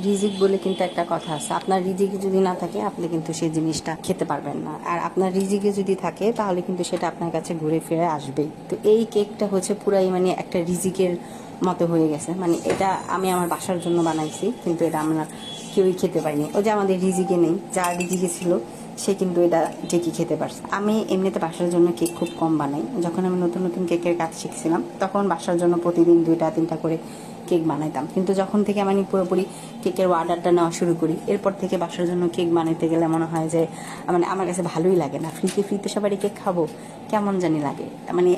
রিজিক বলে কিন্তু একটা কথা আছে, আপনার রিজিকে যদি না থাকে আপনি কিন্তু সেই জিনিসটা খেতে পারবেন না, আর আপনার রিজিকে যদি থাকে তাহলে কিন্তু সেটা আপনার কাছে ঘুরে ফিরে আসবেই। তো এই কেকটা হচ্ছে পুরাই মানে একটা রিজিকের মতো হয়ে গেছে। মানে এটা আমি আমার বাসার জন্য বানাইছি, কিন্তু এটা আমরা কেউই খেতে পারিনি। ওই যে আমাদের রিজিকে নেই, যার রিজিকে ছিল সে কিন্তু এটা ঠিকই খেতে পারছে। আমি এমনিতে বাসার জন্য কেক খুব কম বানাই। যখন আমি নতুন নতুন কেকের কাজ শিখছিলাম তখন বাসার জন্য প্রতিদিন 2টা 3টা করে কেক বানাইতাম, কিন্তু যখন থেকে আমি পুরোপুরি কেকের অর্ডারটা নেওয়া শুরু করি এরপর থেকে বাসার জন্য কেক বানাইতে গেলে মনে হয় যে মানে আমার কাছে ভালোই লাগে না। ফ্রিতে সবারই কেক খাবো কেমন জানি লাগে। মানে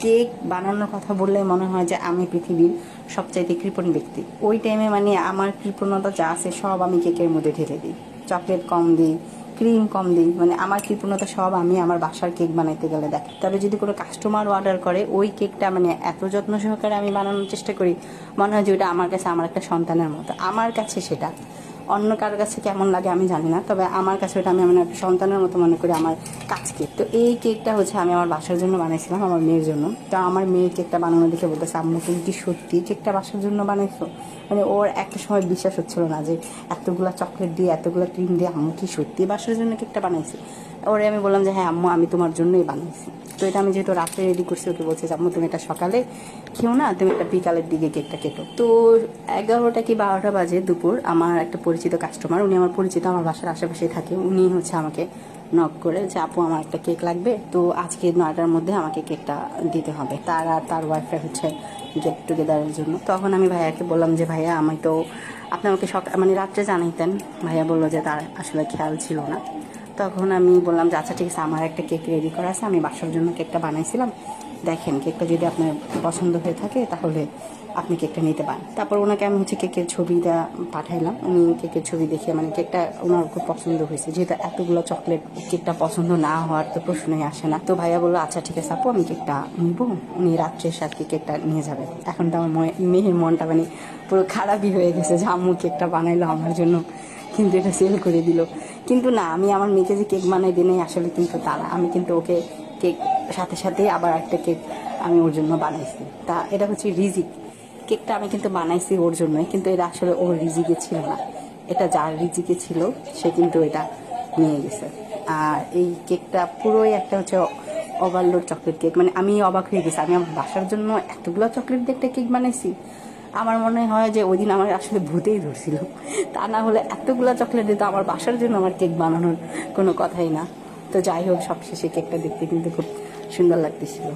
কেক বানানোর কথা বললে মনে হয় যে আমি পৃথিবীর সবচাইতে কৃপণ ব্যক্তি। ওই টাইমে মানে আমার কৃপণতা যা আছে সব আমি কেকের মধ্যে ঢেলে দিই, চকলেট কম দিই, ক্রিম কম দিই, মানে আমার কৃপণতা সব আমি আমার বাসার কেক বানাইতে গেলে দেখি। তবে যদি কোনো কাস্টমার অর্ডার করে ওই কেকটা মানে এত যত্ন সহকারে আমি বানানোর চেষ্টা করি, মনে হয় যে ওটা আমার কাছে আমার একটা সন্তানের মতো। আমার কাছে সেটা, অন্য কারোর কাছে কেমন লাগে আমি জানি না, তবে আমার কাছে ওটা আমি আমার একটা সন্তানের মতো মনে করি আমার কাজকে। তো এই কেকটা হচ্ছে আমি আমার বাসার জন্য বানাইছিলাম, আমার মেয়ের জন্য। তো আমার মেয়ে কেকটা বানানো দেখে বলতেছে, আম্মু তুমি কি সত্যি কেকটা বাসার জন্য বানাইছো? মানে ওর একটা সময় বিশ্বাস হচ্ছিল না যে এতগুলা চকলেট দিয়ে এতগুলা ক্রিম দিয়ে আম্মু কি সত্যি বাসার জন্য কেকটা বানাইছি। ওরে আমি বললাম যে হ্যাঁ আম্মু আমি তোমার জন্যই বানাইছি। তো এটা আমি যেহেতু রাত্রে রেডি করছি, ওকে বলছে যে আম্মু তুমি এটা সকালে খেও না, তুমি একটা বিকালের দিকে কেকটা কেটো। তো 11টা কি 12টা বাজে দুপুর, আমার একটা পরিচিত কাস্টমার, উনি আমার পরিচিত, আমার বাসার আশেপাশে থাকে, উনি হচ্ছে আমাকে নক করে যে আপু আমার একটা কেক লাগবে, তো আজকে 9টার মধ্যে আমাকে কেকটা দিতে হবে। তার আর তার ওয়াইফের হচ্ছে গেট টুগেদারের জন্য। তখন আমি ভাইয়াকে বললাম যে ভাইয়া আমি তো আপনি আমাকে মানে রাত্রে জানাইতেন। ভাইয়া বললো যে তার আসলে খেয়াল ছিল না। তখন আমি বললাম যে আচ্ছা ঠিক আছে, আমার একটা কেক রেডি করা আছে, আমি বাসার জন্য কেকটা বানাইছিলাম, দেখেন কেকটা যদি আপনার পছন্দ হয়ে থাকে তাহলে আপনি কেকটা নিতে পারেন। তারপর ওনাকে আমি হচ্ছে কেকের ছবিটা পাঠাইলাম, উনি কেকের ছবি দেখে মানে কেকটা ওনার খুব পছন্দ হয়েছে। যেহেতু এতগুলো চকলেট, কেকটা পছন্দ না হওয়ার তো প্রশ্নই আসে না। তো ভাইয়া বললো আচ্ছা ঠিক আছে আপু আমি কেকটা নিবো, উনি রাত্রের সাথে কেকটা নিয়ে যাবে। এখন তো আমার মেয়ের মনটা মানে পুরো খারাপই হয়ে গেছে যে আম্মু কেকটা বানাইলো আমার জন্য, কিন্তু এটা সেল করে দিল। কিন্তু না, আমি আমার মেয়েকে যে কেক বানাই দিই নাই আসলে কিন্তু তারা, আমি কিন্তু ওকে কেক সাথে সাথে আবার একটা কেক আমি ওর জন্য বানাইছি। তা এটা হচ্ছে রিজিক। কেকটা আমি কিন্তু বানাইছি ওর জন্যই, কিন্তু এটা আসলে ওর রিজিকে ছিল না, এটা যার রিজিকে ছিল সে কিন্তু এটা নিয়ে গেছে। আর এই কেকটা পুরোই একটা হচ্ছে ওভারলোড চকলেট কেক। মানে আমি অবাক হয়ে গেছি, আমি আমার বাসার জন্য এতগুলো চকলেট দিয়ে একটা কেক বানাইছি। আমার মনে হয় যে ওই দিন আমার আসলে ভূতেই ধরছিল, তা না হলে এতগুলো চকলেট দিত আমার বাসার জন্য আমার কেক বানানোর কোনো কথাই না। তো যাই হোক, সবশেষে কেকটা দেখতে কিন্তু খুব সুন্দর লাগতেছিল।